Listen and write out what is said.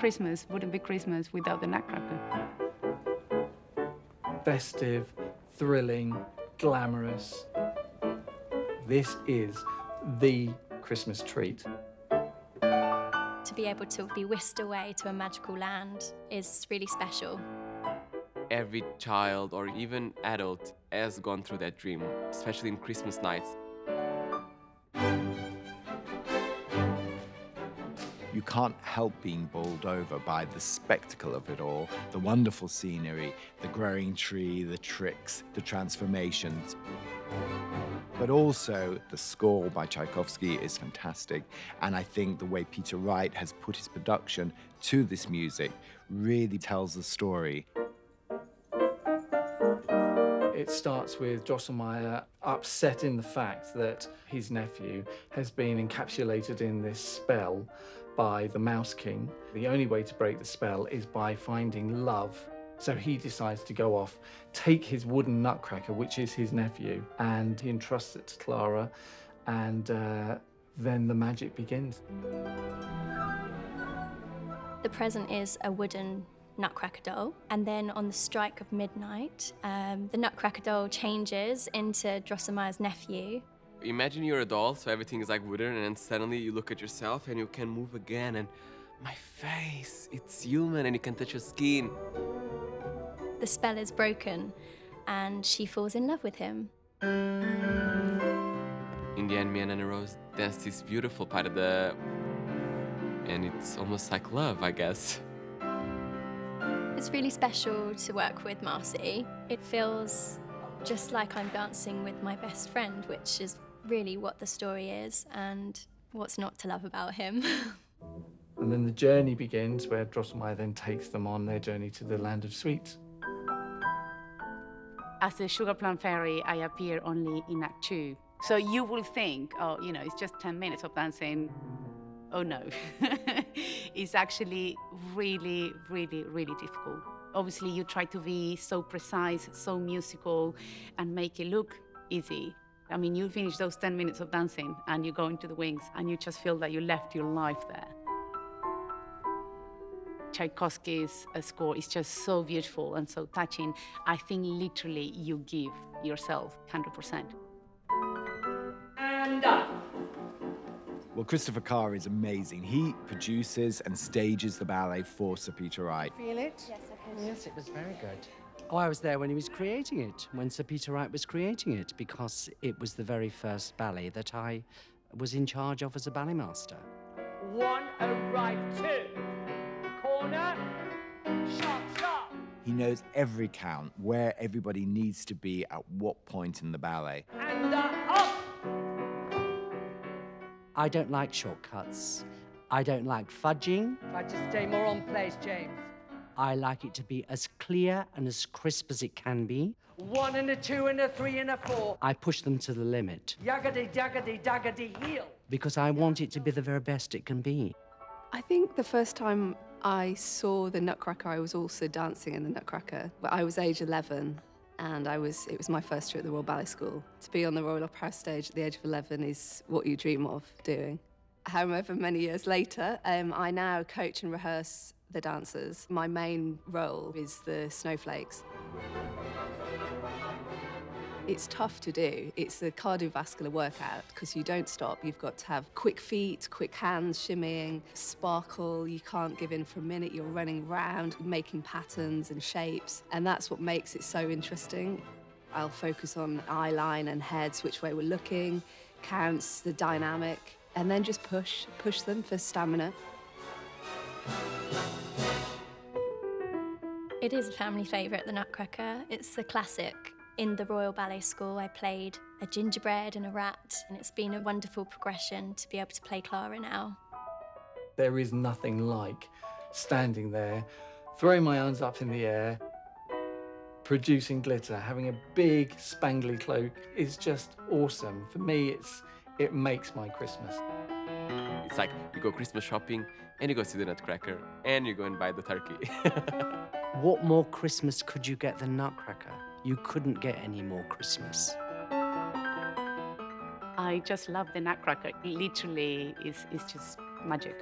Christmas wouldn't be Christmas without the Nutcracker. Festive, thrilling, glamorous. This is the Christmas treat. To be able to be whisked away to a magical land is really special. Every child or even adult has gone through that dream, especially in Christmas nights. You can't help being bowled over by the spectacle of it all, the wonderful scenery, the growing tree, the tricks, the transformations. But also, the score by Tchaikovsky is fantastic, and I think the way Peter Wright has put his production to this music really tells the story. It starts with Drosselmeyer upset in the fact that his nephew has been encapsulated in this spell by the Mouse King. The only way to break the spell is by finding love. So he decides to go off, take his wooden Nutcracker, which is his nephew, and he entrusts it to Clara, and then the magic begins. The present is a wooden Nutcracker doll, and then on the strike of midnight, the Nutcracker doll changes into Drosselmeyer's nephew. Imagine you're a doll, so everything is like wooden, and then suddenly you look at yourself and you can move again, and my face, it's human, and you can touch your skin. The spell is broken, and she falls in love with him. In the end, me and Anna Rose dance this beautiful part of the... and it's almost like love, I guess. It's really special to work with Marcy. It feels just like I'm dancing with my best friend, which is really what the story is, and what's not to love about him. And then the journey begins, where Drosselmeyer then takes them on their journey to the land of sweets. As the Sugar Plum Fairy, I appear only in Act 2. So you will think, oh, you know, it's just 10 minutes of dancing. Oh, no. It's actually really, really, really difficult. Obviously, you try to be so precise, so musical, and make it look easy. I mean, you finish those 10 minutes of dancing, and you go into the wings, and you just feel that you left your life there. Tchaikovsky's score is just so beautiful and so touching. I think literally you give yourself 100%. And up. Well, Christopher Carr is amazing. He produces and stages the ballet for Sir Peter Wright. Feel it? Yes, I can. Yes, it was very good. Oh, I was there when he was creating it, when Sir Peter Wright was creating it, because it was the very first ballet that I was in charge of as a ballet master. One, arrive, two. Corner, sharp, sharp. He knows every count, where everybody needs to be at what point in the ballet. And up. I don't like shortcuts. I don't like fudging. Try to stay more on place, James. I like it to be as clear and as crisp as it can be. 1 and a 2 and a 3 and a 4. I push them to the limit. Yaggedy, daggedy, daggedy, heel. Because I want it to be the very best it can be. I think the first time I saw the Nutcracker, I was also dancing in the Nutcracker. I was age 11, and it was my first year at the Royal Ballet School. To be on the Royal Opera House stage at the age of 11 is what you dream of doing. However, many years later, I now coach and rehearse the dancers. My main role is the snowflakes. It's tough to do. It's a cardiovascular workout because you don't stop. You've got to have quick feet, quick hands shimmying, sparkle. You can't give in for a minute. You're running around, making patterns and shapes, and that's what makes it so interesting. I'll focus on eye line and heads, which way we're looking, counts, the dynamic, and then just push them for stamina. It is a family favourite, the Nutcracker. It's the classic. In the Royal Ballet School, I played a gingerbread and a rat, and it's been a wonderful progression to be able to play Clara now. There is nothing like standing there, throwing my arms up in the air, producing glitter, having a big spangly cloak is just awesome. For me, it makes my Christmas. It's like you go Christmas shopping, and you go see the Nutcracker, and you go and buy the turkey. What more Christmas could you get than Nutcracker? You couldn't get any more Christmas. I just love the Nutcracker. It literally is just magic.